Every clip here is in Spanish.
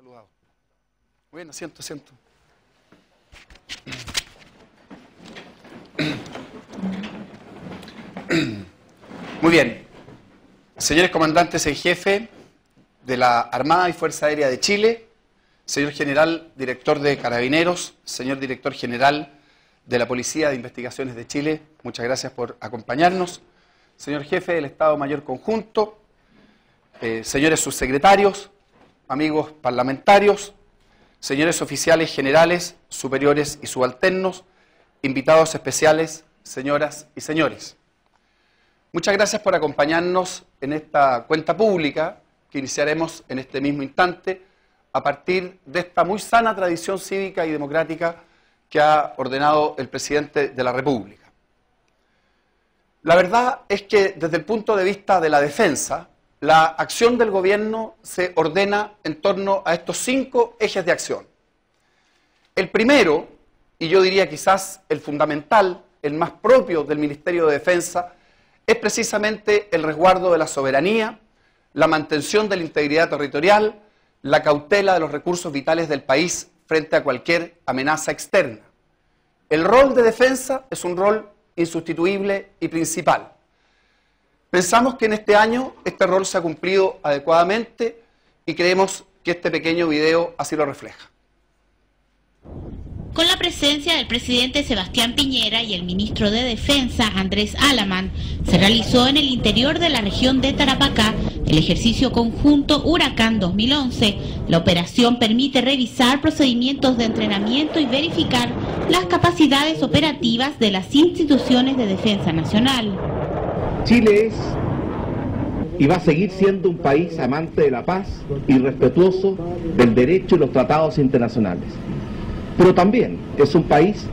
saludado. Bueno, asiento, asiento. Muy bien. Señores comandantes en jefe de la Armada y Fuerza Aérea de Chile, señor general director de Carabineros, señor director general de la Policía de Investigaciones de Chile, muchas gracias por acompañarnos. Señor jefe del Estado Mayor Conjunto, señores subsecretarios, amigos parlamentarios, señores oficiales generales, superiores y subalternos, invitados especiales, señoras y señores. Muchas gracias por acompañarnos en esta cuenta pública que iniciaremos en este mismo instante a partir de esta muy sana tradición cívica y democrática que ha ordenado el presidente de la República. La verdad es que desde el punto de vista de la defensa, la acción del gobierno se ordena en torno a estos 5 ejes de acción. El primero, y yo diría quizás el fundamental, el más propio del Ministerio de Defensa, es precisamente el resguardo de la soberanía, la mantención de la integridad territorial, la cautela de los recursos vitales del país frente a cualquier amenaza externa. El rol de defensa es un rol insustituible y principal. Pensamos que en este año este rol se ha cumplido adecuadamente y creemos que este pequeño video así lo refleja. Con la presencia del presidente Sebastián Piñera y el ministro de Defensa, Andrés Alamán, se realizó en el interior de la región de Tarapacá el ejercicio conjunto Huracán 2011. La operación permite revisar procedimientos de entrenamiento y verificar las capacidades operativas de las instituciones de defensa nacional. Chile es y va a seguir siendo un país amante de la paz y respetuoso del derecho y los tratados internacionales. Pero también es un país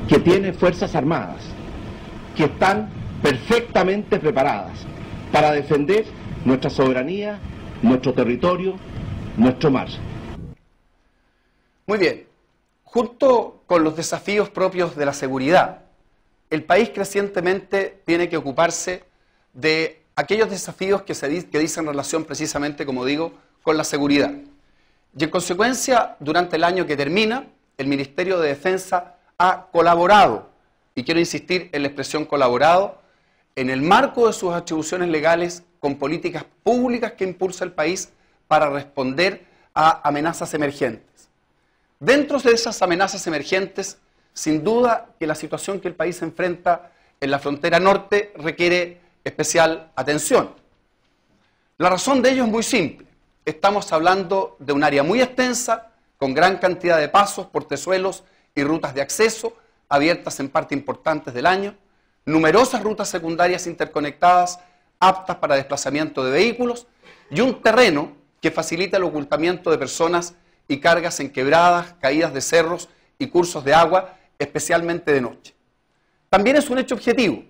que tiene fuerzas armadas, que están perfectamente preparadas para defender nuestra soberanía, nuestro territorio, nuestro mar. Muy bien. Junto con los desafíos propios de la seguridad, el país crecientemente tiene que ocuparse de aquellos desafíos que dicen relación precisamente, como digo, con la seguridad. Y en consecuencia, durante el año que termina, el Ministerio de Defensa ha colaborado, y quiero insistir en la expresión colaborado, en el marco de sus atribuciones legales con políticas públicas que impulsa el país para responder a amenazas emergentes. Dentro de esas amenazas emergentes, sin duda que la situación que el país enfrenta en la frontera norte requiere especial atención. La razón de ello es muy simple. Estamos hablando de un área muy extensa, con gran cantidad de pasos, portezuelos y rutas de acceso, abiertas en parte importantes del año, numerosas rutas secundarias interconectadas, aptas para desplazamiento de vehículos, y un terreno que facilita el ocultamiento de personas y cargas en quebradas, caídas de cerros y cursos de agua, especialmente de noche. También es un hecho objetivo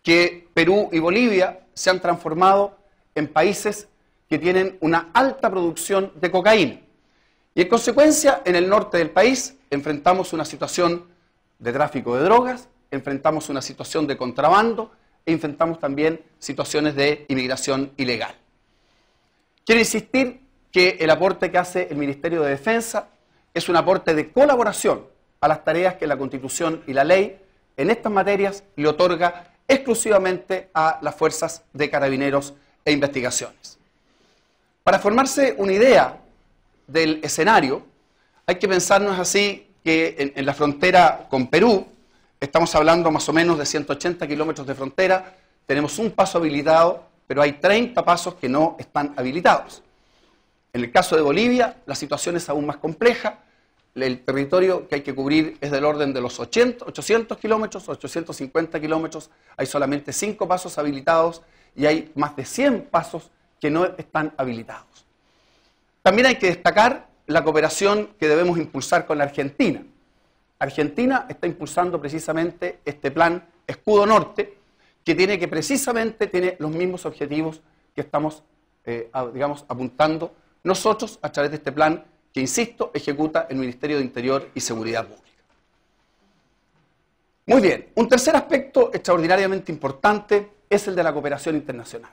que Perú y Bolivia se han transformado en países que tienen una alta producción de cocaína. Y en consecuencia, en el norte del país enfrentamos una situación de tráfico de drogas, enfrentamos una situación de contrabando e enfrentamos también situaciones de inmigración ilegal. Quiero insistir que el aporte que hace el Ministerio de Defensa es un aporte de colaboración a las tareas que la Constitución y la ley en estas materias le otorga exclusivamente a las fuerzas de carabineros e investigaciones. Para formarse una idea del escenario, hay que pensarnos así que en la frontera con Perú, estamos hablando más o menos de 180 kilómetros de frontera, tenemos un paso habilitado, pero hay 30 pasos que no están habilitados. En el caso de Bolivia, la situación es aún más compleja, el territorio que hay que cubrir es del orden de los 800 kilómetros, 850 kilómetros, hay solamente 5 pasos habilitados y hay más de 100 pasos que no están habilitados. También hay que destacar la cooperación que debemos impulsar con la Argentina. Argentina está impulsando precisamente este plan Escudo Norte, que tiene los mismos objetivos que estamos, apuntando nosotros a través de este plan que, insisto, ejecuta el Ministerio de Interior y Seguridad Pública. Muy bien, un tercer aspecto extraordinariamente importante es el de la cooperación internacional.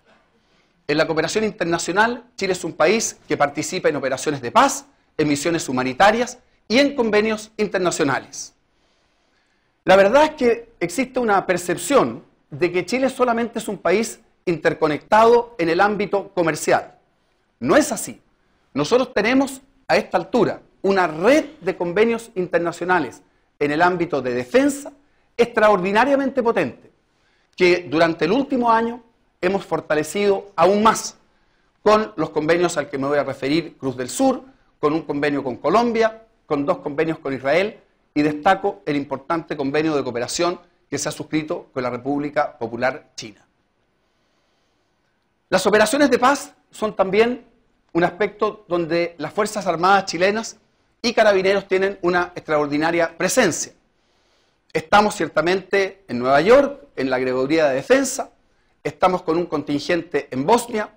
En la cooperación internacional, Chile es un país que participa en operaciones de paz, en misiones humanitarias y en convenios internacionales. La verdad es que existe una percepción de que Chile solamente es un país interconectado en el ámbito comercial. No es así. Nosotros tenemos a esta altura una red de convenios internacionales en el ámbito de defensa extraordinariamente potente, que durante el último año hemos fortalecido aún más con los convenios al que me voy a referir, Cruz del Sur, con un convenio con Colombia, con 2 convenios con Israel, y destaco el importante convenio de cooperación que se ha suscrito con la República Popular China. Las operaciones de paz son también un aspecto donde las Fuerzas Armadas chilenas y Carabineros tienen una extraordinaria presencia. Estamos ciertamente en Nueva York, en la Agregaduría de Defensa, estamos con un contingente en Bosnia,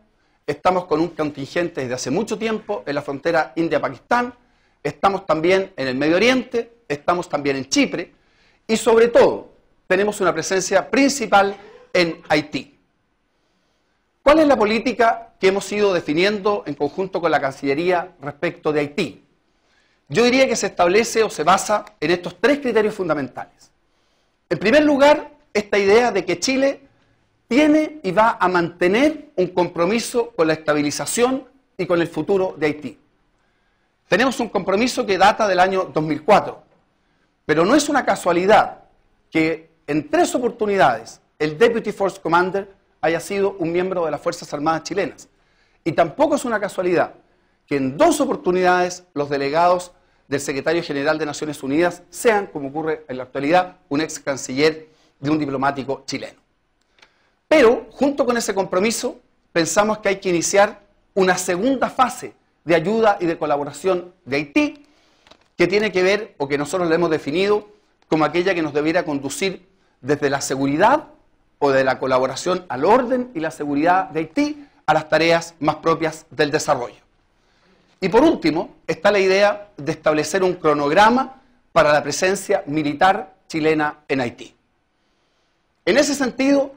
estamos con un contingente desde hace mucho tiempo en la frontera India-Pakistán, estamos también en el Medio Oriente, estamos también en Chipre y sobre todo tenemos una presencia principal en Haití. ¿Cuál es la política que hemos ido definiendo en conjunto con la Cancillería respecto de Haití? Yo diría que se establece o se basa en estos 3 criterios fundamentales. En primer lugar, esta idea de que Chile tiene y va a mantener un compromiso con la estabilización y con el futuro de Haití. Tenemos un compromiso que data del año 2004, pero no es una casualidad que en 3 oportunidades el Deputy Force Commander haya sido un miembro de las Fuerzas Armadas chilenas. Y tampoco es una casualidad que en 2 oportunidades los delegados del Secretario General de Naciones Unidas sean, como ocurre en la actualidad, un ex canciller de un diplomático chileno. Pero, junto con ese compromiso, pensamos que hay que iniciar una segunda fase de ayuda y de colaboración de Haití, que tiene que ver, o que nosotros le hemos definido, como aquella que nos debiera conducir desde la seguridad o de la colaboración al orden y la seguridad de Haití a las tareas más propias del desarrollo. Y por último, está la idea de establecer un cronograma para la presencia militar chilena en Haití. En ese sentido,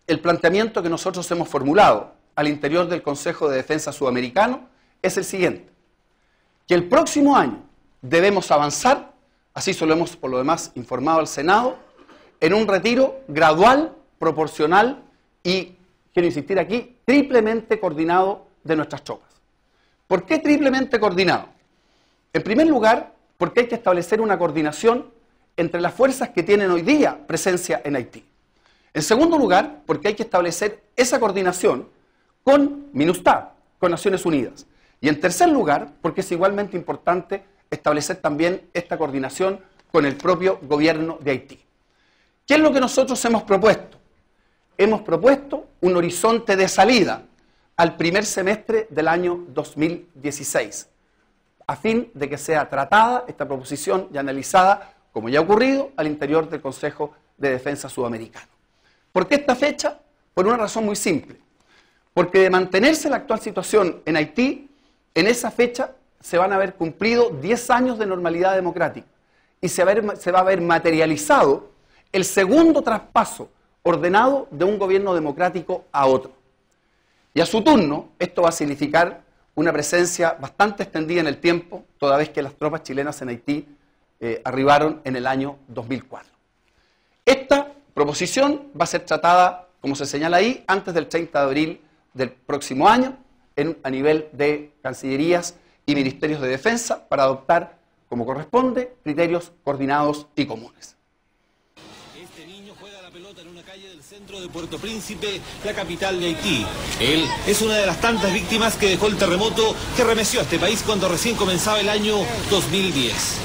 el planteamiento que nosotros hemos formulado al interior del Consejo de Defensa Sudamericano es el siguiente: que el próximo año debemos avanzar, así se lo hemos por lo demás informado al Senado, en un retiro gradual, proporcional y, quiero insistir aquí, triplemente coordinado de nuestras tropas. ¿Por qué triplemente coordinado? En primer lugar, porque hay que establecer una coordinación entre las fuerzas que tienen hoy día presencia en Haití. En segundo lugar, porque hay que establecer esa coordinación con MINUSTAH, con Naciones Unidas. Y en tercer lugar, porque es igualmente importante establecer también esta coordinación con el propio gobierno de Haití. ¿Qué es lo que nosotros hemos propuesto? Hemos propuesto un horizonte de salida al primer semestre del año 2016, a fin de que sea tratada esta proposición y analizada, como ya ha ocurrido, al interior del Consejo de Defensa Sudamericano. ¿Por qué esta fecha? Por una razón muy simple. Porque de mantenerse la actual situación en Haití, en esa fecha se van a haber cumplido 10 años de normalidad democrática y se va a haber materializado el segundo traspaso ordenado de un gobierno democrático a otro. Y a su turno, esto va a significar una presencia bastante extendida en el tiempo, toda vez que las tropas chilenas en Haití arribaron en el año 2004. Esta proposición va a ser tratada, como se señala ahí, antes del 30 de abril del próximo año, a nivel de cancillerías y ministerios de defensa, para adoptar, como corresponde, criterios coordinados y comunes. Este niño juega la pelota en una calle del centro de Puerto Príncipe, la capital de Haití. Él es una de las tantas víctimas que dejó el terremoto que remeció a este país cuando recién comenzaba el año 2010.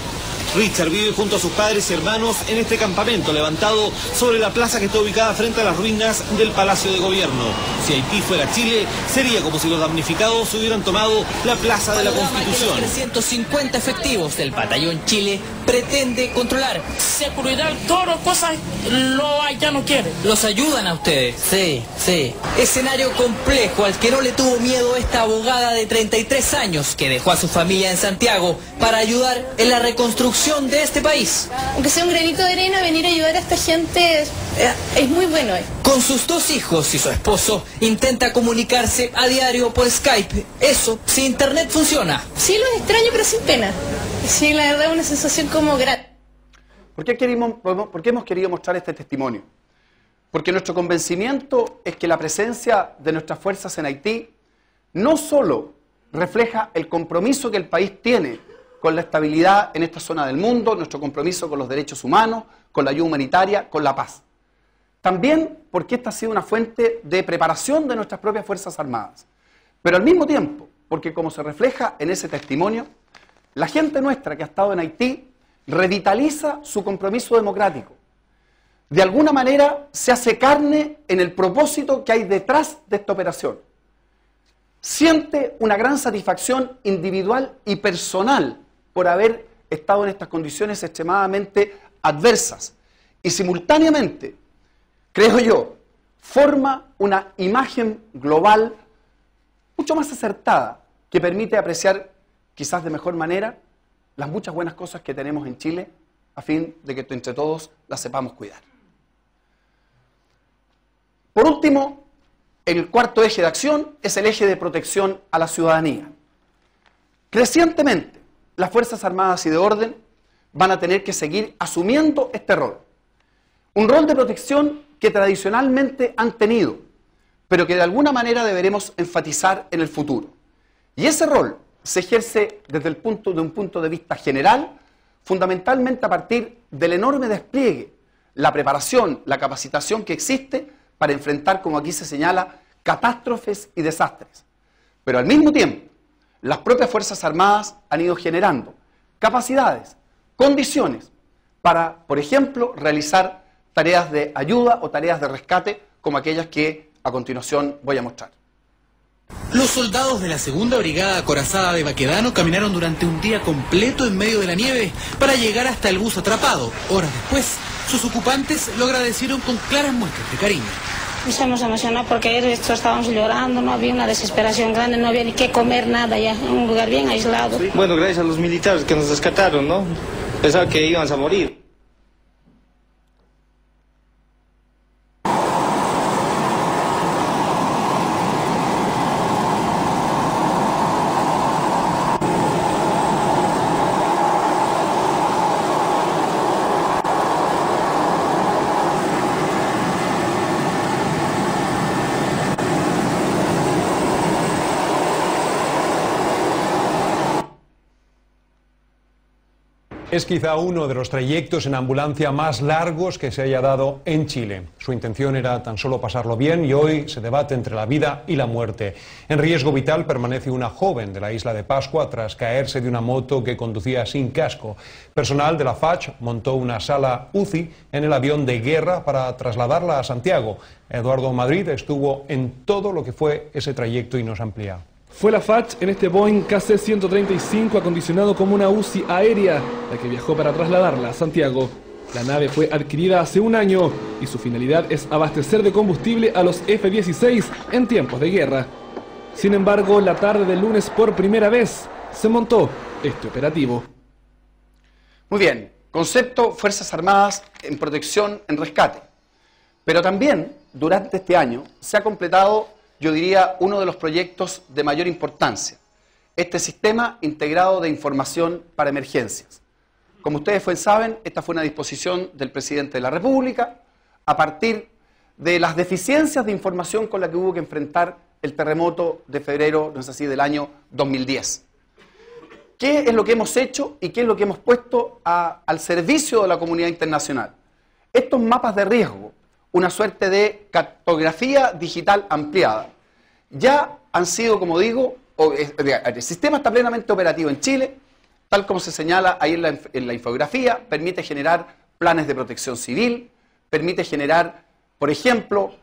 Richard vive junto a sus padres y hermanos en este campamento levantado sobre la plaza que está ubicada frente a las ruinas del Palacio de Gobierno. Si Haití fuera Chile, sería como si los damnificados hubieran tomado la Plaza de la Constitución. 350 efectivos del Batallón Chile pretende controlar. Seguridad, todo cosas ya no quiere. ¿Los ayudan a ustedes? Sí, sí. Escenario complejo al que no le tuvo miedo esta abogada de 33 años que dejó a su familia en Santiago para ayudar en la reconstrucción de este país. Aunque sea un granito de arena, venir a ayudar a esta gente es muy bueno. Con sus 2 hijos y su esposo intenta comunicarse a diario por Skype. Eso si internet funciona. Sí, los extraño, pero sin pena. Sí, la verdad es una sensación como grata. ¿Por qué hemos querido mostrar este testimonio? Porque nuestro convencimiento es que la presencia de nuestras fuerzas en Haití no solo refleja el compromiso que el país tiene con la estabilidad en esta zona del mundo, nuestro compromiso con los derechos humanos, con la ayuda humanitaria, con la paz. También porque esta ha sido una fuente de preparación de nuestras propias Fuerzas Armadas. Pero al mismo tiempo, porque como se refleja en ese testimonio, la gente nuestra que ha estado en Haití revitaliza su compromiso democrático. De alguna manera se hace carne en el propósito que hay detrás de esta operación. Siente una gran satisfacción individual y personal por haber estado en estas condiciones extremadamente adversas. Y simultáneamente, creo yo, forma una imagen global mucho más acertada que permite apreciar quizás de mejor manera las muchas buenas cosas que tenemos en Chile a fin de que entre todos las sepamos cuidar. Por último, el cuarto eje de acción es el eje de protección a la ciudadanía. Crecientemente, las Fuerzas Armadas y de Orden van a tener que seguir asumiendo este rol. Un rol de protección que tradicionalmente han tenido, pero que de alguna manera deberemos enfatizar en el futuro. Y ese rol se ejerce desde un punto de vista general, fundamentalmente a partir del enorme despliegue, la preparación, la capacitación que existe para enfrentar, como aquí se señala, catástrofes y desastres. Pero al mismo tiempo, las propias Fuerzas Armadas han ido generando capacidades, condiciones para, por ejemplo, realizar tareas de ayuda o tareas de rescate como aquellas que a continuación voy a mostrar. Los soldados de la segunda brigada acorazada de Baquedano caminaron durante un día completo en medio de la nieve para llegar hasta el bus atrapado. Horas después, sus ocupantes lo agradecieron con claras muestras de cariño. Nos hemos emocionado porque estábamos llorando, no había una desesperación grande, no había ni qué comer, nada ya, en un lugar bien aislado. Bueno, gracias a los militares que nos rescataron, ¿no? Pensaba que íbamos a morir. Es quizá uno de los trayectos en ambulancia más largos que se haya dado en Chile. Su intención era tan solo pasarlo bien y hoy se debate entre la vida y la muerte. En riesgo vital permanece una joven de la isla de Pascua tras caerse de una moto que conducía sin casco. Personal de la FACH montó una sala UCI en el avión de guerra para trasladarla a Santiago. Eduardo Madrid estuvo en todo lo que fue ese trayecto y nos amplía. Fue la FACH en este Boeing KC-135 acondicionado como una UCI aérea, la que viajó para trasladarla a Santiago. La nave fue adquirida hace un año y su finalidad es abastecer de combustible a los F-16 en tiempos de guerra. Sin embargo, la tarde del lunes por primera vez se montó este operativo. Muy bien, concepto Fuerzas Armadas en protección, en rescate. Pero también, durante este año, se ha completado, yo diría, uno de los proyectos de mayor importancia, este sistema integrado de información para emergencias. Como ustedes saben, esta fue una disposición del presidente de la República a partir de las deficiencias de información con la que hubo que enfrentar el terremoto de febrero, no es así, del año 2010. ¿Qué es lo que hemos hecho y qué es lo que hemos puesto al servicio de la comunidad internacional? Estos mapas de riesgo, una suerte de cartografía digital ampliada, ya han sido, como digo, el sistema está plenamente operativo en Chile, tal como se señala ahí en la infografía, permite generar planes de protección civil, permite generar, por ejemplo,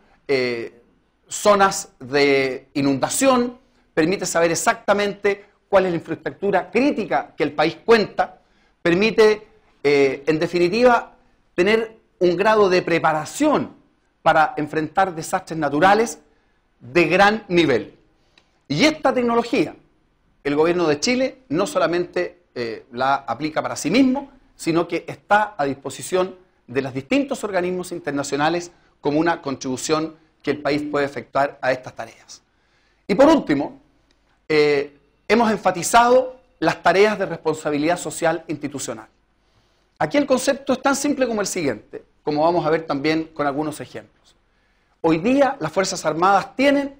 zonas de inundación, permite saber exactamente cuál es la infraestructura crítica que el país cuenta, permite en definitiva, tener un grado de preparación para enfrentar desastres naturales de gran nivel. Y esta tecnología, el gobierno de Chile no solamente la aplica para sí mismo, sino que está a disposición de los distintos organismos internacionales como una contribución que el país puede efectuar a estas tareas. Y por último, hemos enfatizado las tareas de responsabilidad social institucional. Aquí el concepto es tan simple como el siguiente, como vamos a ver también con algunos ejemplos. Hoy día las Fuerzas Armadas tienen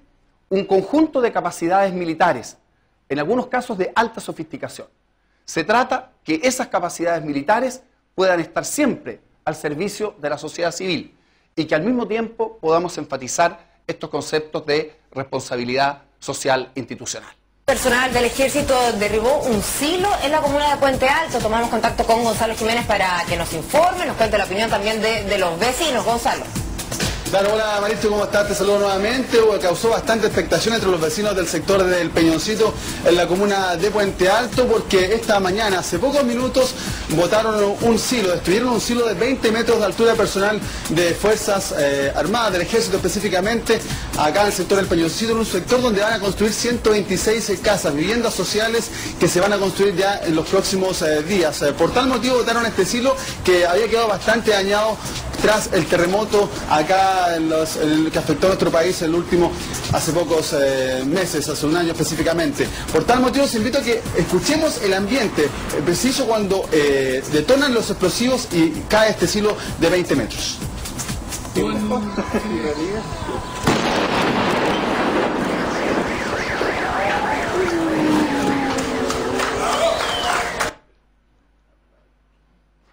un conjunto de capacidades militares, en algunos casos de alta sofisticación. Se trata que esas capacidades militares puedan estar siempre al servicio de la sociedad civil y que al mismo tiempo podamos enfatizar estos conceptos de responsabilidad social institucional. Personal del ejército derribó un silo en la comuna de Puente Alto. Tomamos contacto con Gonzalo Jiménez para que nos informe, nos cuente la opinión también de los vecinos. Gonzalo. Claro, hola Marito, ¿cómo estás? Te saludo nuevamente. Causó bastante expectación entre los vecinos del sector del Peñoncito en la comuna de Puente Alto, porque esta mañana, hace pocos minutos, botaron un silo, destruyeron un silo de 20 metros de altura personal de Fuerzas Armadas, del Ejército específicamente, acá en el sector del Peñoncito, en un sector donde van a construir 126 casas, viviendas sociales que se van a construir ya en los próximos días. Por tal motivo botaron este silo que había quedado bastante dañado tras el terremoto acá que afectó a nuestro país hace pocos meses, hace un año específicamente. Por tal motivo os invito a que escuchemos el ambiente preciso cuando detonan los explosivos y cae este silo de 20 metros.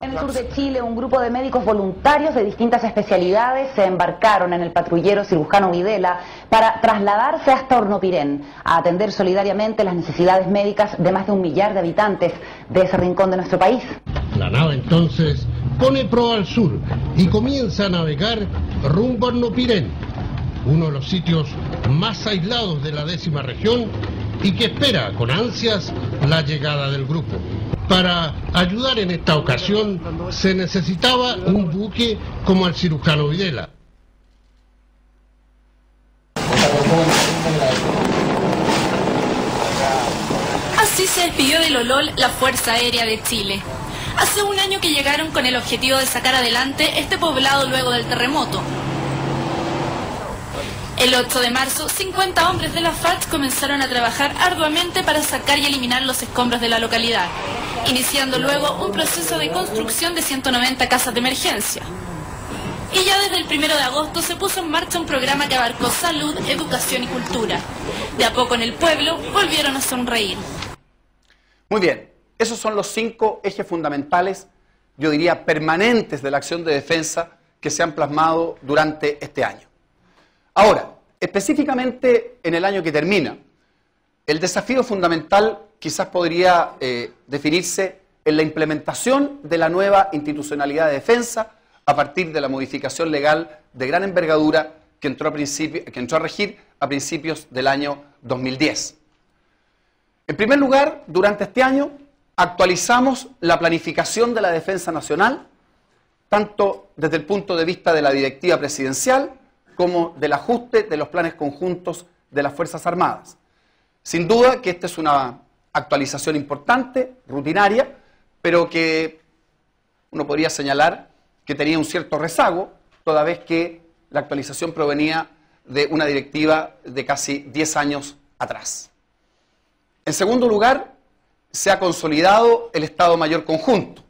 En el sur de Chile, un grupo de médicos voluntarios de distintas especialidades se embarcaron en el patrullero Cirujano Videla para trasladarse hasta Hornopirén a atender solidariamente las necesidades médicas de más de 1 millar de habitantes de ese rincón de nuestro país. La nave entonces pone proa al sur y comienza a navegar rumbo a Hornopirén, uno de los sitios más aislados de la 10ª región y que espera con ansias la llegada del grupo. Para ayudar en esta ocasión se necesitaba un buque como el Cirujano Videla. Así se despidió del OLOL la Fuerza Aérea de Chile. Hace un año que llegaron con el objetivo de sacar adelante este poblado luego del terremoto. El 8 de marzo, 50 hombres de la FARC comenzaron a trabajar arduamente para sacar y eliminar los escombros de la localidad, iniciando luego un proceso de construcción de 190 casas de emergencia. Y ya desde el 1 de agosto se puso en marcha un programa que abarcó salud, educación y cultura. De a poco en el pueblo volvieron a sonreír. Muy bien, esos son los 5 ejes fundamentales, yo diría permanentes de la acción de defensa que se han plasmado durante este año. Ahora, específicamente en el año que termina, el desafío fundamental quizás podría definirse en la implementación de la nueva institucionalidad de defensa a partir de la modificación legal de gran envergadura que entró a regir a principios del año 2010. En primer lugar, durante este año actualizamos la planificación de la defensa nacional, tanto desde el punto de vista de la directiva presidencial como del ajuste de los planes conjuntos de las Fuerzas Armadas. Sin duda que esta es una actualización importante, rutinaria, pero que uno podría señalar que tenía un cierto rezago, toda vez que la actualización provenía de una directiva de casi 10 años atrás. En segundo lugar, se ha consolidado el Estado Mayor Conjunto.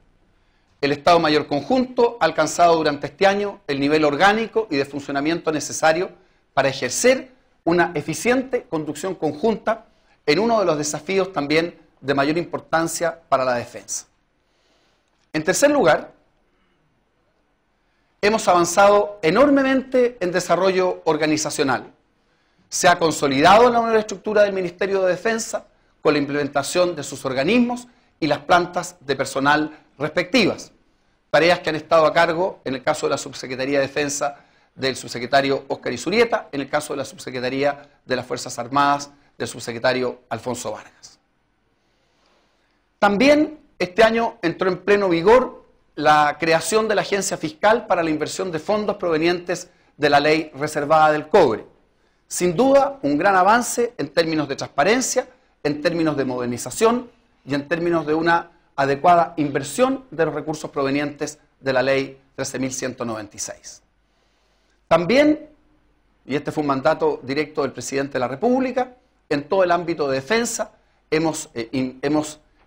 El Estado Mayor Conjunto ha alcanzado durante este año el nivel orgánico y de funcionamiento necesario para ejercer una eficiente conducción conjunta en uno de los desafíos también de mayor importancia para la defensa. En tercer lugar, hemos avanzado enormemente en desarrollo organizacional. Se ha consolidado la nueva estructura del Ministerio de Defensa con la implementación de sus organismos y las plantas de personal respectivas. Tareas que han estado a cargo, en el caso de la Subsecretaría de Defensa, del subsecretario Óscar Izurieta, en el caso de la Subsecretaría de las Fuerzas Armadas, del subsecretario Alfonso Vargas. También este año entró en pleno vigor la creación de la Agencia Fiscal para la inversión de fondos provenientes de la Ley Reservada del Cobre. Sin duda, un gran avance en términos de transparencia, en términos de modernización y en términos de una adecuada inversión de los recursos provenientes de la Ley 13.196. También, y este fue un mandato directo del Presidente de la República, en todo el ámbito de defensa hemos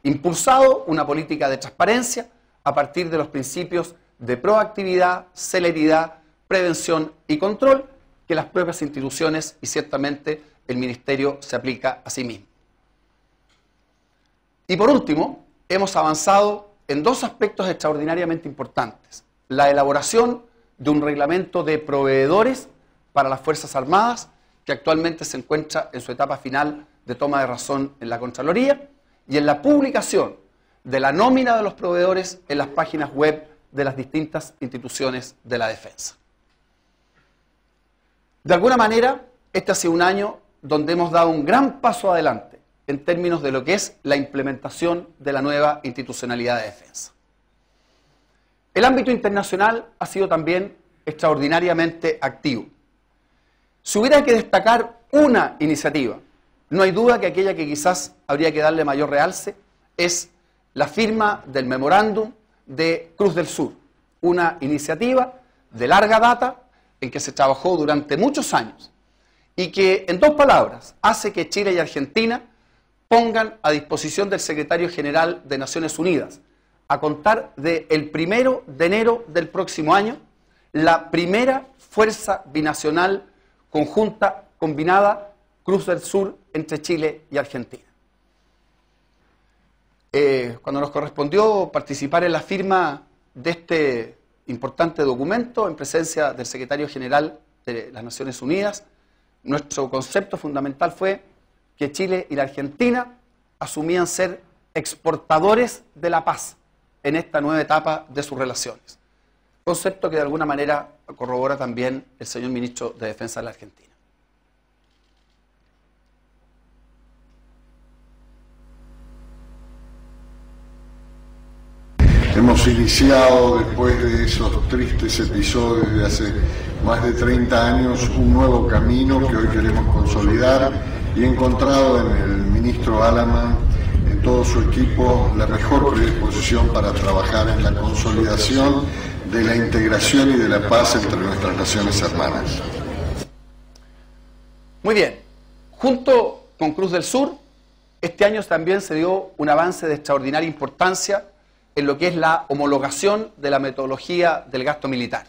impulsado una política de transparencia a partir de los principios de proactividad, celeridad, prevención y control que las propias instituciones y ciertamente el Ministerio se aplica a sí mismo. Y por último, hemos avanzado en dos aspectos extraordinariamente importantes. La elaboración de un reglamento de proveedores para las Fuerzas Armadas, que actualmente se encuentra en su etapa final de toma de razón en la Contraloría, y en la publicación de la nómina de los proveedores en las páginas web de las distintas instituciones de la defensa. De alguna manera, este ha sido un año donde hemos dado un gran paso adelante en términos de lo que es la implementación de la nueva institucionalidad de defensa. El ámbito internacional ha sido también extraordinariamente activo. Si hubiera que destacar una iniciativa, no hay duda que aquella que quizás habría que darle mayor realce es la firma del memorándum de Cruz del Sur, una iniciativa de larga data en que se trabajó durante muchos años y que, en dos palabras, hace que Chile y Argentina pongan a disposición del Secretario General de Naciones Unidas, a contar del 1 de enero del próximo año, la primera fuerza binacional conjunta combinada Cruz del Sur entre Chile y Argentina. Cuando nos correspondió participar en la firma de este importante documento en presencia del Secretario General de las Naciones Unidas, nuestro concepto fundamental fue que Chile y la Argentina asumían ser exportadores de la paz en esta nueva etapa de sus relaciones. Concepto que de alguna manera corrobora también el señor Ministro de Defensa de la Argentina. Hemos iniciado, después de esos tristes episodios de hace más de 30 años, un nuevo camino que hoy queremos consolidar y he encontrado en el ministro Alaman, en todo su equipo, la mejor predisposición para trabajar en la consolidación de la integración y de la paz entre nuestras naciones hermanas. Muy bien. Junto con Cruz del Sur, este año también se dio un avance de extraordinaria importancia en lo que es la homologación de la metodología del gasto militar.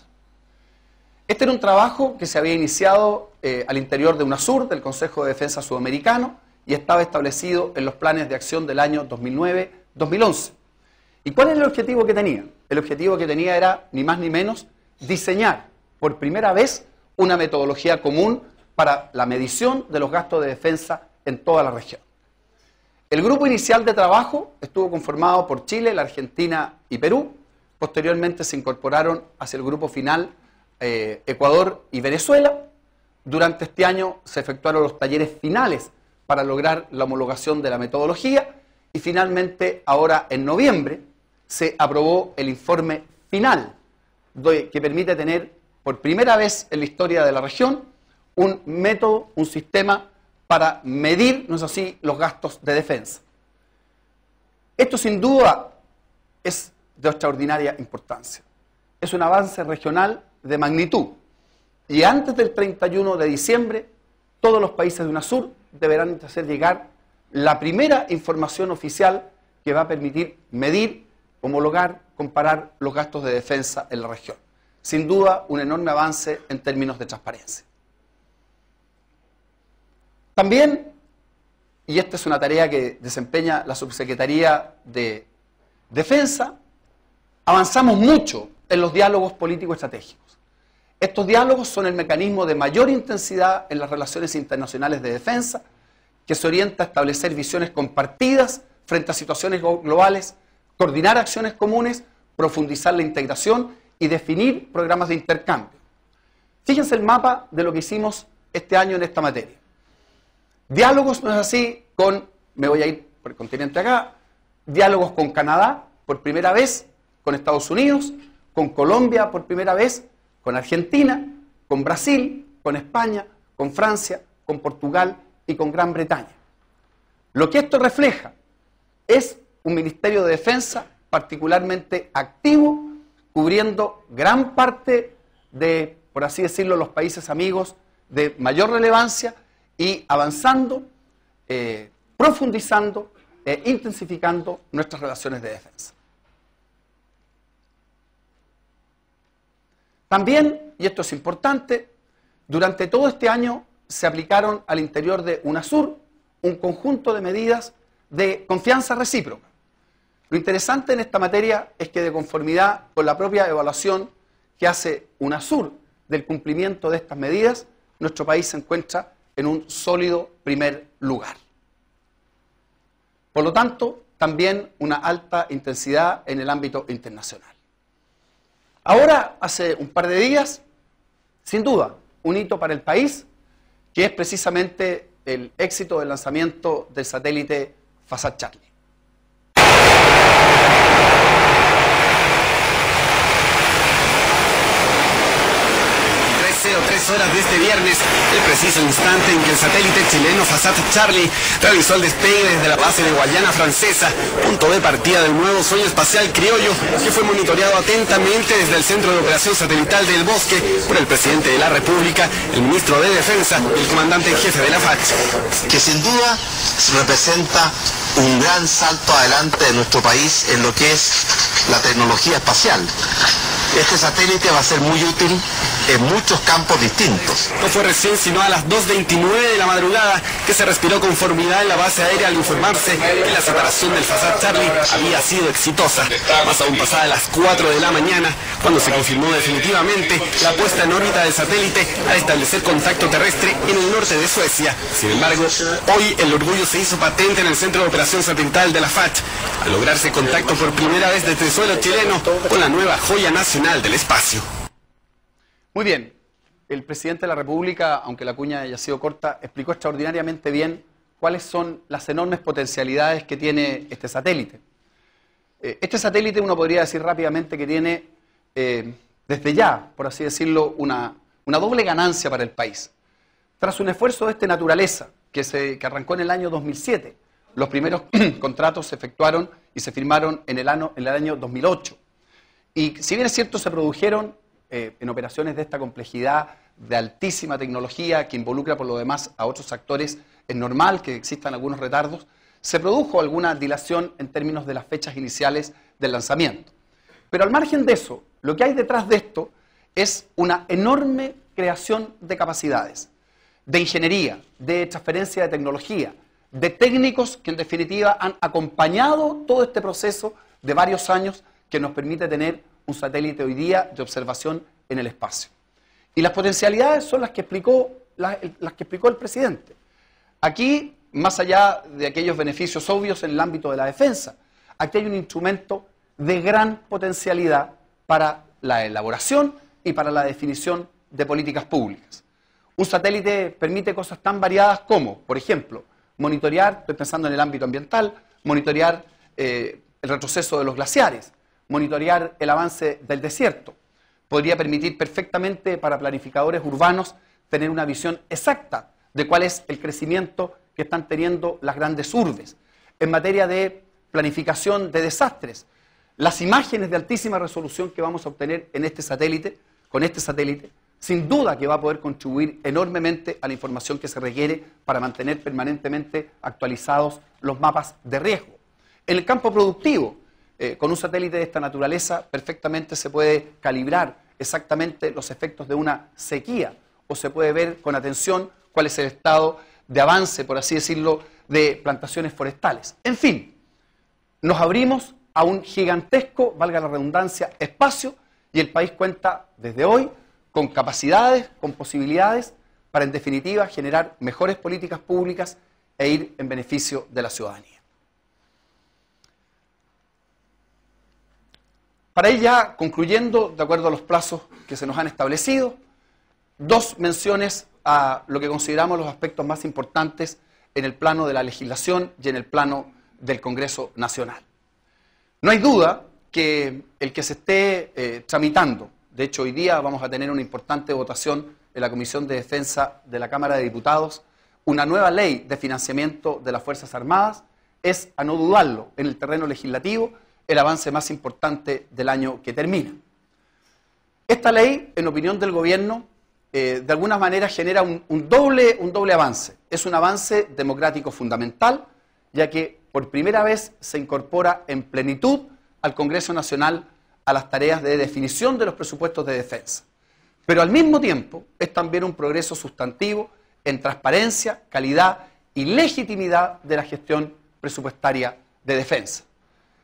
Este era un trabajo que se había iniciado al interior de UNASUR, del Consejo de Defensa Sudamericano, y estaba establecido en los planes de acción del año 2009-2011. ¿Y cuál era el objetivo que tenía? El objetivo que tenía era, ni más ni menos, diseñar por primera vez una metodología común para la medición de los gastos de defensa en toda la región. El grupo inicial de trabajo estuvo conformado por Chile, la Argentina y Perú. Posteriormente se incorporaron hacia el grupo final Ecuador y Venezuela. Durante este año se efectuaron los talleres finales para lograr la homologación de la metodología y finalmente ahora en noviembre se aprobó el informe final que permite tener por primera vez en la historia de la región un método, un sistema para medir, no es así, los gastos de defensa. Esto sin duda es de extraordinaria importancia. Es un avance regional de magnitud. Y antes del 31 de diciembre, todos los países de UNASUR deberán hacer llegar la primera información oficial que va a permitir medir, homologar, comparar los gastos de defensa en la región. Sin duda, un enorme avance en términos de transparencia. También, y esta es una tarea que desempeña la Subsecretaría de Defensa, avanzamos mucho en los diálogos político-estratégicos. Estos diálogos son el mecanismo de mayor intensidad en las relaciones internacionales de defensa, que se orienta a establecer visiones compartidas frente a situaciones globales, coordinar acciones comunes, profundizar la integración y definir programas de intercambio. Fíjense el mapa de lo que hicimos este año en esta materia. Diálogos, no es así, me voy a ir por el continente acá, diálogos con Canadá, por primera vez, con Estados Unidos, con Colombia por primera vez, con Argentina, con Brasil, con España, con Francia, con Portugal y con Gran Bretaña. Lo que esto refleja es un Ministerio de Defensa particularmente activo, cubriendo gran parte de, por así decirlo, los países amigos de mayor relevancia y avanzando, profundizando e intensificando nuestras relaciones de defensa. También, y esto es importante, durante todo este año se aplicaron al interior de UNASUR un conjunto de medidas de confianza recíproca. Lo interesante en esta materia es que, de conformidad con la propia evaluación que hace UNASUR del cumplimiento de estas medidas, nuestro país se encuentra en un sólido primer lugar. Por lo tanto, también una alta intensidad en el ámbito internacional. Ahora, hace un par de días, sin duda, un hito para el país, que es precisamente el éxito del lanzamiento del satélite Fasad Charlie. 3 horas de este viernes, el preciso instante en que el satélite chileno Fasad Charlie realizó el despegue desde la base de Guayana Francesa, punto de partida del nuevo sueño espacial criollo, que fue monitoreado atentamente desde el Centro de Operación Satelital del Bosque por el presidente de la República, el ministro de Defensa y el comandante en jefe de la FACH. Que sin duda representa un gran salto adelante de nuestro país en lo que es la tecnología espacial. Este satélite va a ser muy útil en muchos campos distintos. No fue recién sino a las 2:29 de la madrugada que se respiró conformidad en la base aérea al informarse que la separación del Fasad Charlie había sido exitosa. Más aún pasada las 4 de la mañana, cuando se confirmó definitivamente la puesta en órbita del satélite al establecer contacto terrestre en el norte de Suecia. Sin embargo, hoy el orgullo se hizo patente en el Centro de Operación Satelital de la FACH, al lograrse contacto por primera vez desde el suelo chileno con la nueva joya nacional del espacio. Muy bien, el presidente de la República, aunque la cuña haya sido corta, explicó extraordinariamente bien cuáles son las enormes potencialidades que tiene este satélite. Este satélite, uno podría decir rápidamente que tiene, desde ya, por así decirlo, una doble ganancia para el país. Tras un esfuerzo de esta naturaleza, que arrancó en el año 2007, los primeros contratos se efectuaron y se firmaron en el año 2008. Y si bien es cierto, se produjeron en operaciones de esta complejidad, de altísima tecnología, que involucra por lo demás a otros actores, es normal que existan algunos retardos, se produjo alguna dilación en términos de las fechas iniciales del lanzamiento. Pero al margen de eso, lo que hay detrás de esto es una enorme creación de capacidades, de ingeniería, de transferencia de tecnología, de técnicos que en definitiva han acompañado todo este proceso de varios años que nos permite tener un satélite hoy día de observación en el espacio. Y las potencialidades son las que explicó el presidente. Aquí, más allá de aquellos beneficios obvios en el ámbito de la defensa, aquí hay un instrumento de gran potencialidad para la elaboración y para la definición de políticas públicas. Un satélite permite cosas tan variadas como, por ejemplo, monitorear, estoy pensando en el ámbito ambiental, monitorear el retroceso de los glaciares, monitorear el avance del desierto. Podría permitir perfectamente para planificadores urbanos tener una visión exacta de cuál es el crecimiento que están teniendo las grandes urbes. En materia de planificación de desastres, las imágenes de altísima resolución que vamos a obtener en este satélite, con este satélite, sin duda que va a poder contribuir enormemente a la información que se requiere para mantener permanentemente actualizados los mapas de riesgo. En el campo productivo, con un satélite de esta naturaleza, perfectamente se puede calibrar exactamente los efectos de una sequía, o se puede ver con atención cuál es el estado de avance, por así decirlo, de plantaciones forestales. En fin, nos abrimos a un gigantesco, valga la redundancia, espacio, y el país cuenta desde hoy con capacidades, con posibilidades, para en definitiva generar mejores políticas públicas e ir en beneficio de la ciudadanía. Para ir ya concluyendo, de acuerdo a los plazos que se nos han establecido, dos menciones a lo que consideramos los aspectos más importantes en el plano de la legislación y en el plano del Congreso Nacional. No hay duda que el que se esté tramitando, de hecho hoy día vamos a tener una importante votación en la Comisión de Defensa de la Cámara de Diputados, una nueva ley de financiamiento de las Fuerzas Armadas, es, a no dudarlo, en el terreno legislativo, el avance más importante del año que termina. Esta ley, en opinión del gobierno, de alguna manera genera un doble avance. Es un avance democrático fundamental, ya que por primera vez se incorpora en plenitud al Congreso Nacional a las tareas de definición de los presupuestos de defensa. Pero al mismo tiempo es también un progreso sustantivo en transparencia, calidad y legitimidad de la gestión presupuestaria de defensa.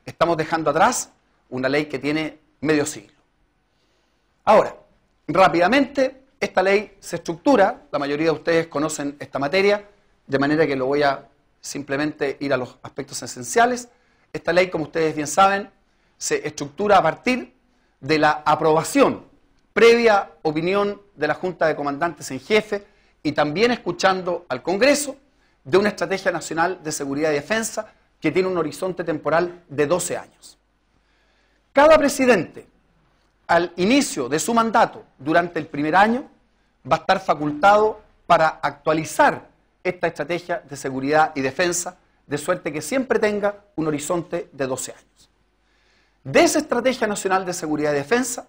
Estamos dejando atrás una ley que tiene medio siglo. Ahora, rápidamente, esta ley se estructura, la mayoría de ustedes conocen esta materia, de manera que lo voy a simplemente ir a los aspectos esenciales. Esta ley, como ustedes bien saben, se estructura a partir de la aprobación, previa opinión de la Junta de Comandantes en Jefe y también escuchando al Congreso, de una estrategia nacional de seguridad y defensa que tiene un horizonte temporal de 12 años. Cada presidente, al inicio de su mandato, durante el primer año, va a estar facultado para actualizar esta estrategia de seguridad y defensa, de suerte que siempre tenga un horizonte de 12 años. De esa estrategia nacional de seguridad y defensa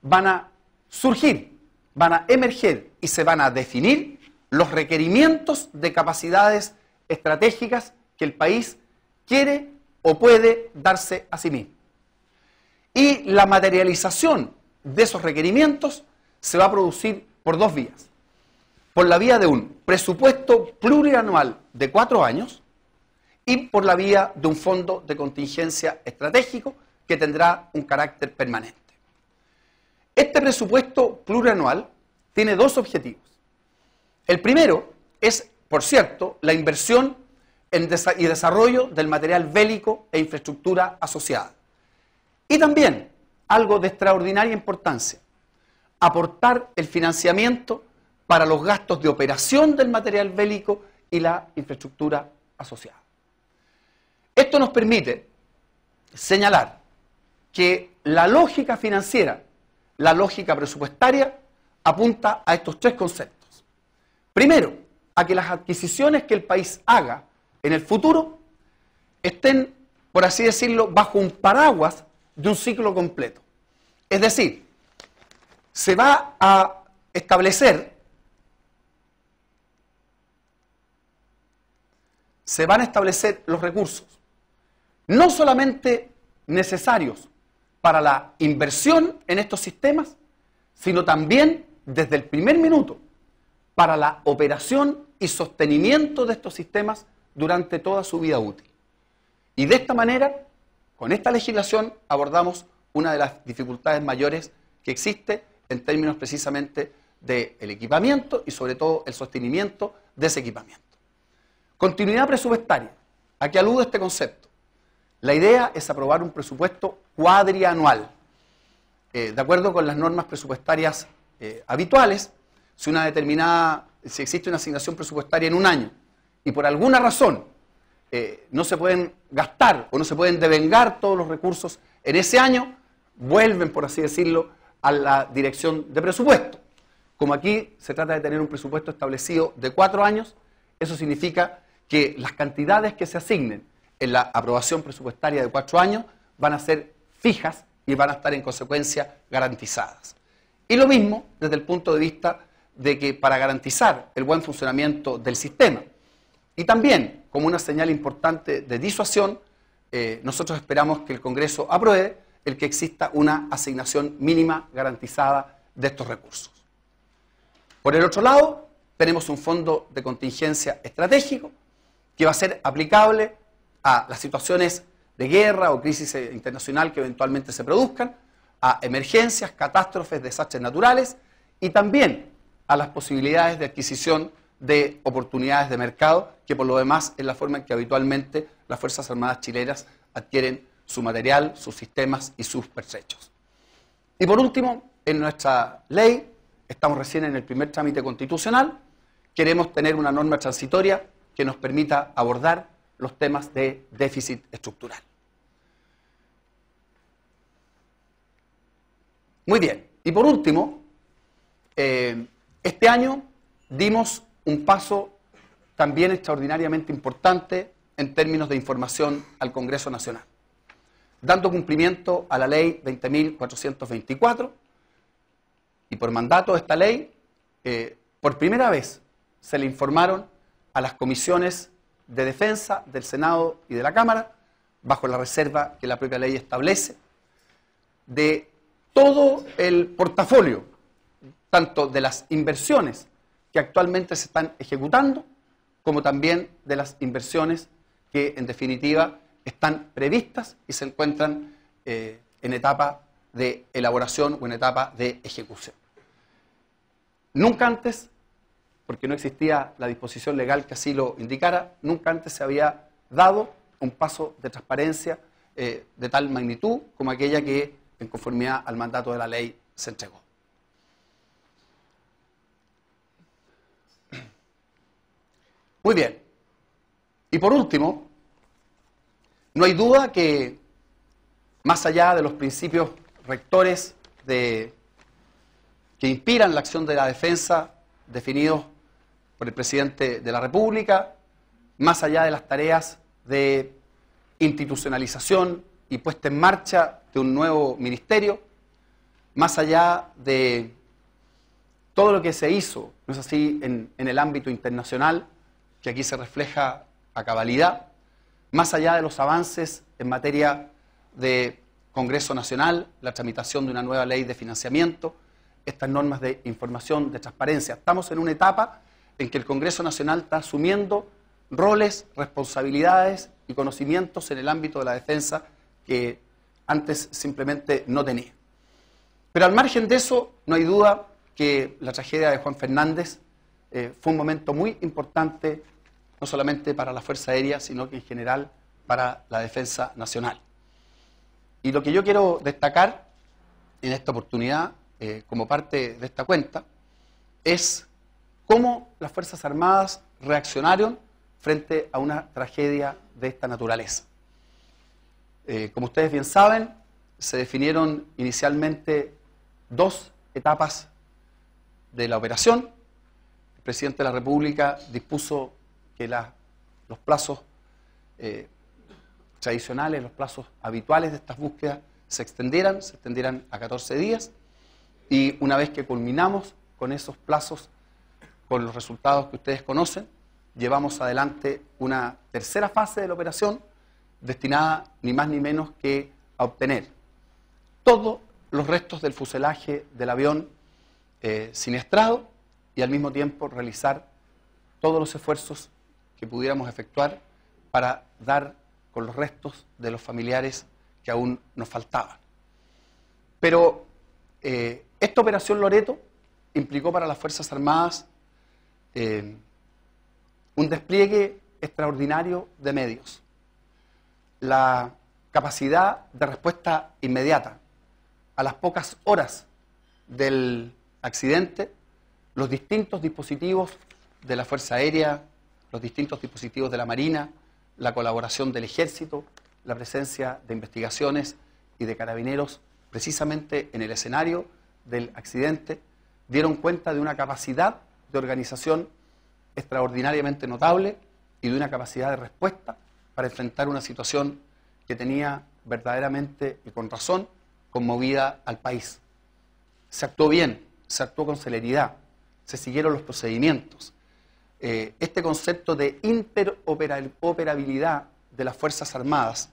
van a surgir, van a emerger y se van a definir los requerimientos de capacidades estratégicas que el país quiere o puede darse a sí mismo. Y la materialización de esos requerimientos se va a producir por dos vías. Por la vía de un presupuesto plurianual de 4 años y por la vía de un fondo de contingencia estratégico que tendrá un carácter permanente. Este presupuesto plurianual tiene dos objetivos. El primero es, por cierto, la inversión y desarrollo del material bélico e infraestructura asociada. Y también, algo de extraordinaria importancia, aportar el financiamiento para los gastos de operación del material bélico y la infraestructura asociada. Esto nos permite señalar que la lógica financiera, la lógica presupuestaria, apunta a estos tres conceptos. Primero, a que las adquisiciones que el país haga en el futuro estén, por así decirlo, bajo un paraguas de un ciclo completo. Es decir, se va a establecer, se van a establecer los recursos, no solamente necesarios para la inversión en estos sistemas, sino también desde el primer minuto para la operación y sostenimiento de estos sistemas durante toda su vida útil. Y de esta manera, con esta legislación, abordamos una de las dificultades mayores que existe en términos precisamente del equipamiento y sobre todo el sostenimiento de ese equipamiento. Continuidad presupuestaria. ¿A qué alude este concepto? La idea es aprobar un presupuesto cuadrianual. De acuerdo con las normas presupuestarias habituales, si existe una asignación presupuestaria en un año y por alguna razón no se pueden gastar o no se pueden devengar todos los recursos en ese año, vuelven, por así decirlo, a la dirección de presupuesto. Como aquí se trata de tener un presupuesto establecido de 4 años, eso significa que las cantidades que se asignen en la aprobación presupuestaria de 4 años van a ser fijas y van a estar en consecuencia garantizadas. Y lo mismo desde el punto de vista de que para garantizar el buen funcionamiento del sistema y también como una señal importante de disuasión, nosotros esperamos que el Congreso apruebe el que exista una asignación mínima garantizada de estos recursos. Por el otro lado, tenemos un fondo de contingencia estratégico que va a ser aplicable a las situaciones de guerra o crisis internacional que eventualmente se produzcan, a emergencias, catástrofes, desastres naturales y también a las posibilidades de adquisición de oportunidades de mercado, que por lo demás es la forma en que habitualmente las Fuerzas Armadas chilenas adquieren su material, sus sistemas y sus pertrechos. Y por último, en nuestra ley, estamos recién en el primer trámite constitucional, queremos tener una norma transitoria que nos permita abordar los temas de déficit estructural. Muy bien. Y por último, este año dimos un paso también extraordinariamente importante en términos de información al Congreso Nacional, dando cumplimiento a la ley 20.424, y por mandato de esta ley, por primera vez se le informaron a las comisiones de defensa del Senado y de la Cámara, bajo la reserva que la propia ley establece, de todo el portafolio, tanto de las inversiones que actualmente se están ejecutando, como también de las inversiones que en definitiva están previstas y se encuentran en etapa de elaboración o en etapa de ejecución. Nunca antes, porque no existía la disposición legal que así lo indicara, nunca antes se había dado un paso de transparencia de tal magnitud como aquella que, en conformidad al mandato de la ley, se entregó. Muy bien. Y por último, no hay duda que, más allá de los principios rectores que inspiran la acción de la defensa, definidos por el presidente de la República, más allá de las tareas de institucionalización y puesta en marcha de un nuevo ministerio, más allá de todo lo que se hizo, no es así, en el ámbito internacional, que aquí se refleja a cabalidad, más allá de los avances en materia de Congreso Nacional, la tramitación de una nueva ley de financiamiento, estas normas de información, de transparencia. Estamos en una etapa en que el Congreso Nacional está asumiendo roles, responsabilidades y conocimientos en el ámbito de la defensa que antes simplemente no tenía. Pero al margen de eso, no hay duda que la tragedia de Juan Fernández fue un momento muy importante, no solamente para la Fuerza Aérea, sino que en general para la defensa nacional. Y lo que yo quiero destacar en esta oportunidad, como parte de esta cuenta, es cómo las Fuerzas Armadas reaccionaron frente a una tragedia de esta naturaleza. Como ustedes bien saben, se definieron inicialmente dos etapas de la operación. El presidente de la República dispuso que los plazos tradicionales, los plazos habituales de estas búsquedas se extendieran a 14 días, y una vez que culminamos con esos plazos, con los resultados que ustedes conocen, llevamos adelante una tercera fase de la operación destinada ni más ni menos que a obtener todos los restos del fuselaje del avión siniestrado y al mismo tiempo realizar todos los esfuerzos que pudiéramos efectuar para dar con los restos de los familiares que aún nos faltaban. Pero esta operación Loreto implicó para las Fuerzas Armadas un despliegue extraordinario de medios, la capacidad de respuesta inmediata. A las pocas horas del accidente, los distintos dispositivos de la Fuerza Aérea, los distintos dispositivos de la Marina, la colaboración del Ejército, la presencia de investigaciones y de carabineros precisamente en el escenario del accidente, dieron cuenta de una capacidad de organización extraordinariamente notable y de una capacidad de respuesta para enfrentar una situación que tenía verdaderamente y con razón conmovida al país. Se actuó bien, se actuó con celeridad, se siguieron los procedimientos. Este concepto de interoperabilidad de las Fuerzas Armadas,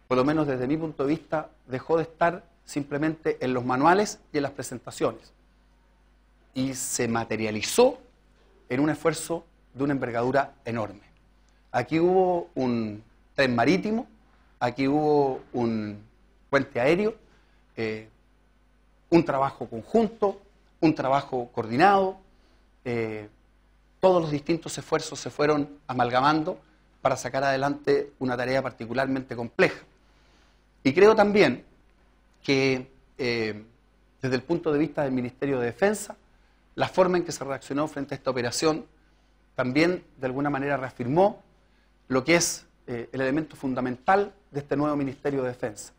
por lo menos desde mi punto de vista, dejó de estar simplemente en los manuales y en las presentaciones, y se materializó en un esfuerzo de una envergadura enorme. Aquí hubo un tren marítimo, aquí hubo un puente aéreo, un trabajo conjunto, un trabajo coordinado, todos los distintos esfuerzos se fueron amalgamando para sacar adelante una tarea particularmente compleja. Y creo también que desde el punto de vista del Ministerio de Defensa, la forma en que se reaccionó frente a esta operación también de alguna manera reafirmó lo que es el elemento fundamental de este nuevo Ministerio de Defensa.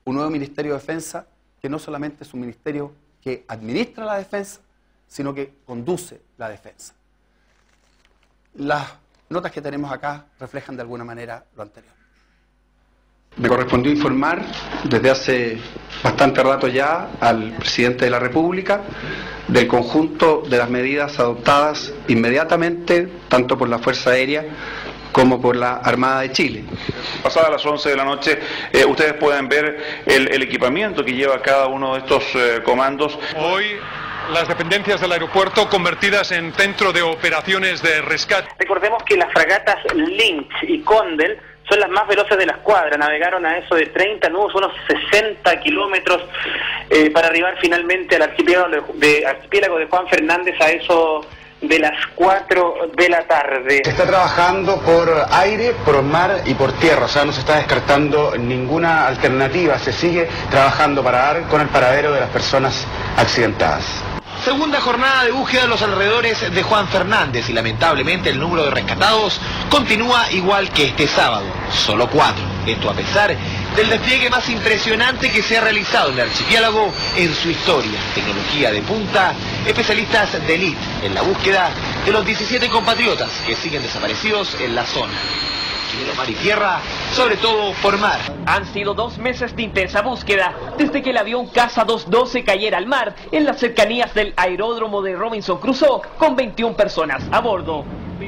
Un nuevo Ministerio de Defensa que no solamente es un ministerio que administra la defensa, sino que conduce la defensa. Las notas que tenemos acá reflejan de alguna manera lo anterior. Me correspondió informar desde hace bastante rato ya al presidente de la República del conjunto de las medidas adoptadas inmediatamente, tanto por la Fuerza Aérea como por la Armada de Chile. Pasadas las 11 de la noche, ustedes pueden ver el equipamiento que lleva cada uno de estos comandos. Hoy, las dependencias del aeropuerto convertidas en centro de operaciones de rescate. Recordemos que las fragatas Lynch y Condell son las más veloces de la escuadra, navegaron a eso de 30 nudos, unos 60 kilómetros, para arribar finalmente al archipiélago de Juan Fernández a eso de las 4 de la tarde. Se está trabajando por aire, por mar y por tierra, o sea, no se está descartando ninguna alternativa, se sigue trabajando para dar con el paradero de las personas accidentadas. Segunda jornada de búsqueda en los alrededores de Juan Fernández y lamentablemente el número de rescatados continúa igual que este sábado, solo 4. Esto a pesar del despliegue más impresionante que se ha realizado en el archipiélago en su historia. Tecnología de punta, especialistas de élite en la búsqueda de los 17 compatriotas que siguen desaparecidos en la zona. Mar y tierra, sobre todo por mar. Han sido 2 meses de intensa búsqueda desde que el avión Casa 212 cayera al mar en las cercanías del aeródromo de Robinson Crusoe con 21 personas a bordo.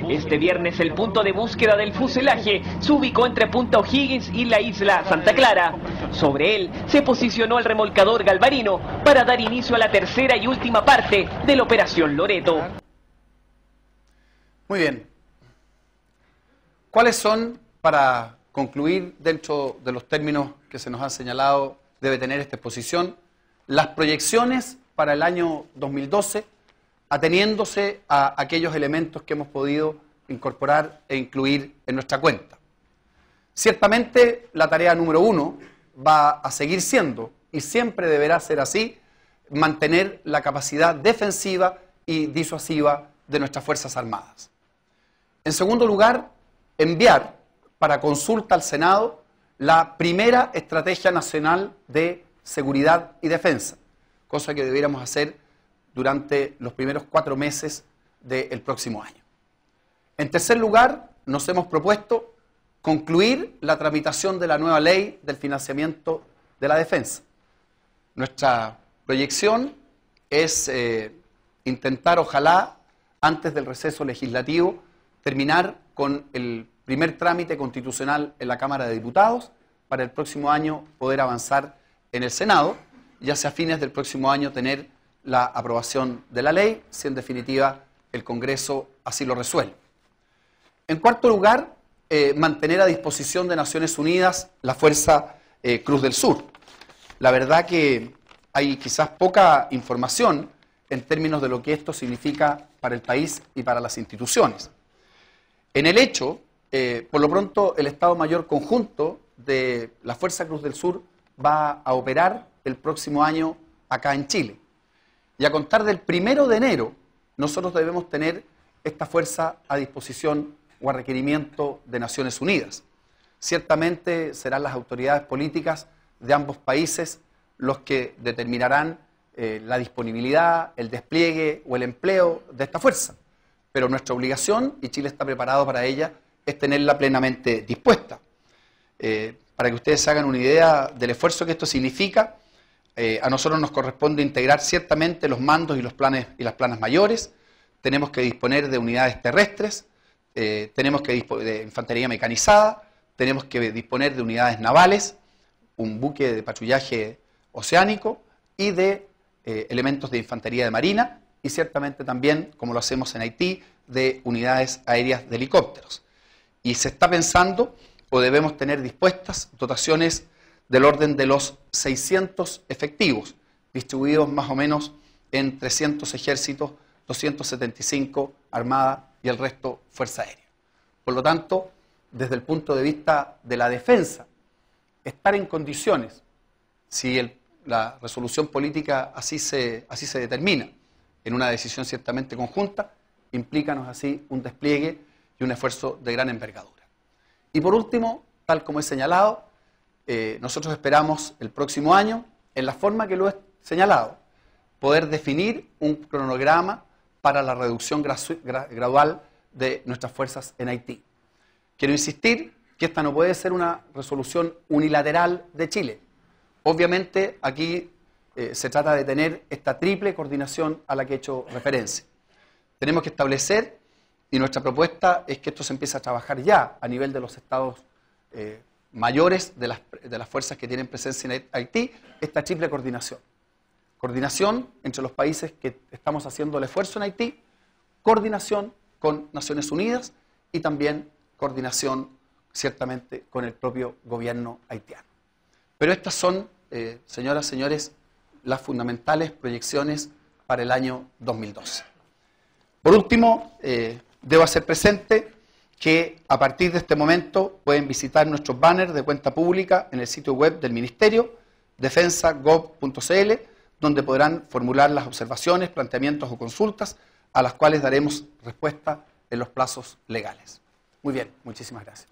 Este viernes el punto de búsqueda del fuselaje se ubicó entre Punta O'Higgins y la isla Santa Clara. Sobre él se posicionó el remolcador Galvarino para dar inicio a la tercera y última parte de la Operación Loreto. Muy bien. ¿Cuáles son, para concluir dentro de los términos que se nos han señalado, debe tener esta exposición, las proyecciones para el año 2012, ateniéndose a aquellos elementos que hemos podido incorporar e incluir en nuestra cuenta? Ciertamente, la tarea número 1 va a seguir siendo, y siempre deberá ser así, mantener la capacidad defensiva y disuasiva de nuestras Fuerzas Armadas. En segundo lugar, enviar para consulta al Senado la primera Estrategia Nacional de Seguridad y Defensa, cosa que debiéramos hacer durante los primeros 4 meses del próximo año. En tercer lugar, nos hemos propuesto concluir la tramitación de la nueva ley del financiamiento de la defensa. Nuestra proyección es intentar, ojalá, antes del receso legislativo, terminar con el primer trámite constitucional en la Cámara de Diputados, para el próximo año poder avanzar en el Senado, y hacia fines del próximo año tener la aprobación de la ley, si en definitiva el Congreso así lo resuelve. En cuarto lugar, mantener a disposición de Naciones Unidas la Fuerza Cruz del Sur. La verdad que hay quizás poca información en términos de lo que esto significa para el país y para las instituciones. En el hecho, por lo pronto, el Estado Mayor Conjunto de la Fuerza Cruz del Sur va a operar el próximo año acá en Chile. Y a contar del 1 de enero, nosotros debemos tener esta fuerza a disposición o a requerimiento de Naciones Unidas. Ciertamente serán las autoridades políticas de ambos países los que determinarán la disponibilidad, el despliegue o el empleo de esta fuerza. Pero nuestra obligación, y Chile está preparado para ella, es tenerla plenamente dispuesta. Para que ustedes se hagan una idea del esfuerzo que esto significa, a nosotros nos corresponde integrar ciertamente los mandos y los planes y las planas mayores. Tenemos que disponer de unidades terrestres, tenemos que disponer de infantería mecanizada, tenemos que disponer de unidades navales, un buque de patrullaje oceánico y de elementos de infantería de marina, y ciertamente también, como lo hacemos en Haití, de unidades aéreas de helicópteros. Y se está pensando, o debemos tener dispuestas, dotaciones del orden de los 600 efectivos, distribuidos más o menos en 300 ejércitos, 275 armada y el resto fuerza aérea. Por lo tanto, desde el punto de vista de la defensa, estar en condiciones, si la resolución política así se determina, en una decisión ciertamente conjunta, implícanos así un despliegue y un esfuerzo de gran envergadura. Y por último, tal como he señalado, nosotros esperamos el próximo año en la forma que lo he señalado, poder definir un cronograma para la reducción gradual de nuestras fuerzas en Haití. Quiero insistir que esta no puede ser una resolución unilateral de Chile. Obviamente aquí se trata de tener esta triple coordinación a la que he hecho referencia. Tenemos que establecer, y nuestra propuesta es que esto se empiece a trabajar ya a nivel de los estados mayores de las fuerzas que tienen presencia en Haití, esta triple coordinación. Coordinación entre los países que estamos haciendo el esfuerzo en Haití, coordinación con Naciones Unidas y también coordinación, ciertamente, con el propio gobierno haitiano. Pero estas son, señoras y señores, las fundamentales proyecciones para el año 2012. Por último, debo hacer presente que a partir de este momento pueden visitar nuestros banners de cuenta pública en el sitio web del Ministerio, defensa.gov.cl, donde podrán formular las observaciones, planteamientos o consultas a las cuales daremos respuesta en los plazos legales. Muy bien, muchísimas gracias.